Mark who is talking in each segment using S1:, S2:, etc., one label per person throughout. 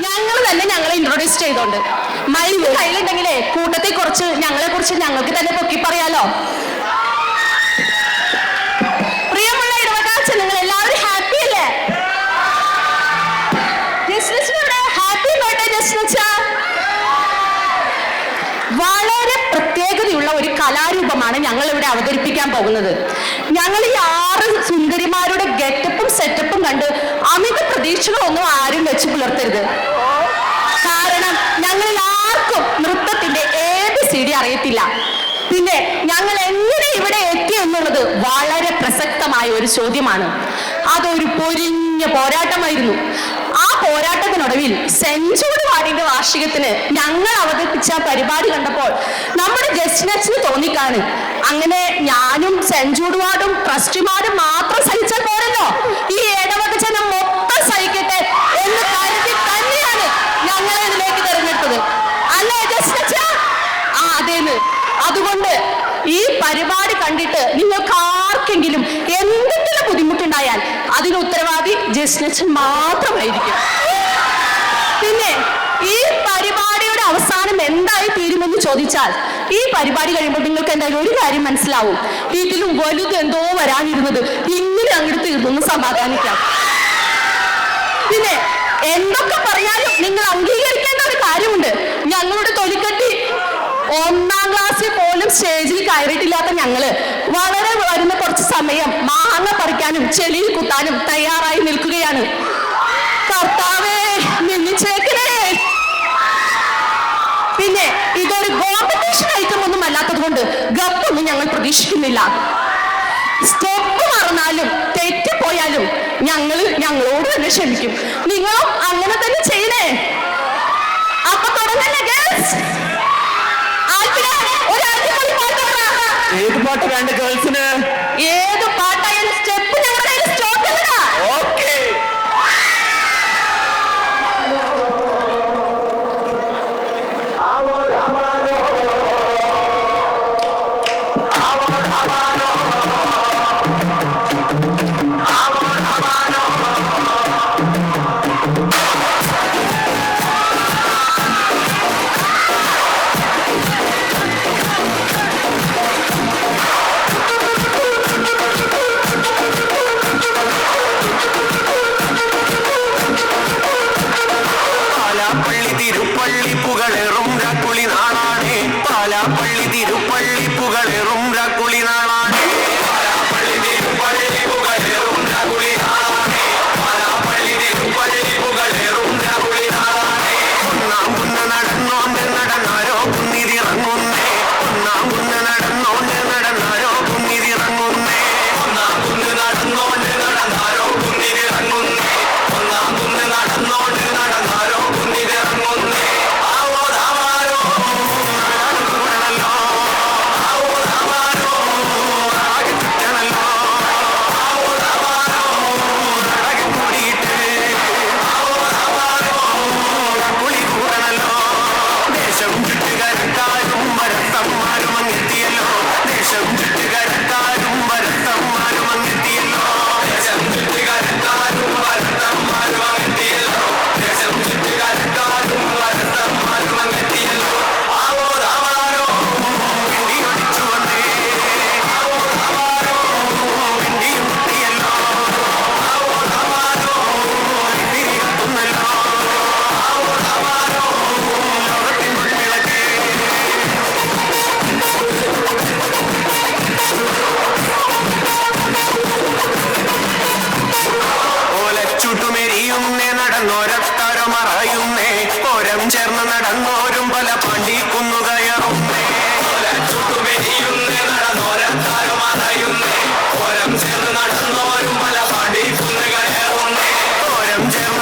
S1: ഞങ്ങൾ തന്നെ ഞങ്ങളെ ഇൻട്രൊഡ്യൂസ് ചെയ്തോണ്ട് മൈക്ക് കയ്യിലുണ്ടെങ്കിലേ കൂട്ടത്തെ കുറിച്ച് ഞങ്ങളെ കുറിച്ച് ഞങ്ങൾക്ക് തന്നെ പൊക്കി പറയാലോ. പ്രിയമുള്ള ഇടവകാഴ്ച, നിങ്ങൾ എല്ലാവരും ഹാപ്പി അല്ലേ? ഹാപ്പി ബർത്ത്ഡേ ജസ്നച്ച. വളരെ പ്രത്യേകതയുള്ള ഒരു കലാരൂപമാണ് ഞങ്ങൾ ഇവിടെ അവതരിപ്പിക്കാൻ പോകുന്നത്. ഞങ്ങൾ ഈ 6 സുന്ദരിമാരുടെ ഗെറ്റപ്പും സെറ്റപ്പും കണ്ട് അമിത പ്രതീക്ഷകളൊന്നും ആരും വെച്ച് പുലർത്തരുത്. കാരണം ഞങ്ങളിൽ ആർക്കും നൃത്തത്തിന്റെ ABCD അറിയത്തില്ല. പിന്നെ ഞങ്ങൾ എങ്ങനെ ഇവിടെ എത്തി എന്നുള്ളത് വളരെ പ്രസക്തമായ ഒരു ചോദ്യമാണ്. അതൊരു പൊരിഞ്ഞ പോരാട്ടമായിരുന്നു. ആ പോരാട്ടത്തിനൊടുവിൽ സെഞ്ചുറി വാർഡിന്റെ വാർഷികത്തിന് ഞങ്ങൾ അവതരിപ്പിച്ച പരിപാടി കണ്ടപ്പോൾ നമ്മുടെ ജസ്റ്റിനച്ചിന് തോന്നിക്കാണ്, അങ്ങനെ ഞാനും സെഞ്ചുറി വാർഡും ട്രസ്റ്റിമാരും മാത്രം സഹിച്ചാൽ പോരല്ലോ, ഈ ഇടവക ജനം മൊത്തം സഹിക്കട്ടെ എന്ന് കരുതി തന്നെയാണ് ഞങ്ങളെ ഇതിലേക്ക് തിരഞ്ഞെടുത്തത്. അല്ലേ ജസ്റ്റിനച്ച? ആ അതേന്ന്. അതുകൊണ്ട് ഈ പരിപാടി കണ്ടിട്ട് നിങ്ങൾക്ക് ആർക്കെങ്കിലും എന്തെങ്കിലും ബുദ്ധിമുട്ടുണ്ടായാൽ അതിന് ഉത്തരവാദി ജസ്നച്ചൻ മാത്രമായിരിക്കും. പിന്നെ ഈ പരിപാടിയുടെ അവസാനം എന്തായി തീരുമെന്ന് ചോദിച്ചാൽ, ഈ പരിപാടി കഴിയുമ്പോൾ നിങ്ങൾക്ക് എന്തായാലും ഒരു കാര്യം മനസ്സിലാവും, ഇതിലും വലുത് എന്തോ വരാനിരുന്നത് ഇങ്ങനെ അങ്ങോട്ട് തീർന്നു സമാധാനിക്കാം. പിന്നെ എന്തൊക്കെ പറയാനും നിങ്ങൾ അംഗീകരിക്കേണ്ട ഒരു കാര്യമുണ്ട്. ഞങ്ങളുടെ തൊലിക്കട്ടി 1ാം ക്ലാസ്സിൽ പോലും സ്റ്റേജിൽ കയറിയിട്ടില്ലാത്ത ഞങ്ങള് വളരെ വരുന്ന കുറച്ച് സമയം മാങ്ങ പറിക്കാനും ചെളിയിൽ കുത്താനും തയ്യാറായി നിൽക്കുകയാണ്. കർത്താവേ നിന്നിച്ചേക്കണേ. പിന്നെ ഇതൊരു കോമ്പറ്റീഷൻ ഐറ്റം ഒന്നും അല്ലാത്തത് കൊണ്ട് ഗപ്പൊന്നും ഞങ്ങൾ പ്രതീക്ഷിക്കുന്നില്ല. സ്റ്റെപ്പ് മറന്നാലും തെറ്റിപ്പോയാലും ഞങ്ങളോട് തന്നെ ക്ഷമിക്കും. നിങ്ങളും അങ്ങനെ തന്നെ ചെയ്യണേ. അപ്പൊ തുടങ്ങല്ലേ ഗേൾസ്?
S2: ഏത് പാട്ട് വേണ്ട ഗേൾസിന്?
S1: ഏത് പാട്ടായാലും സ്റ്റെപ്പ് ഞങ്ങളുടെ സ്റ്റോപ്പ് ഇല്ലടാ.
S2: ഓക്കേ.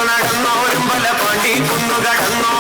S3: നടന്നോരും പല പാണ്ടി കുന്നുകടന്നോ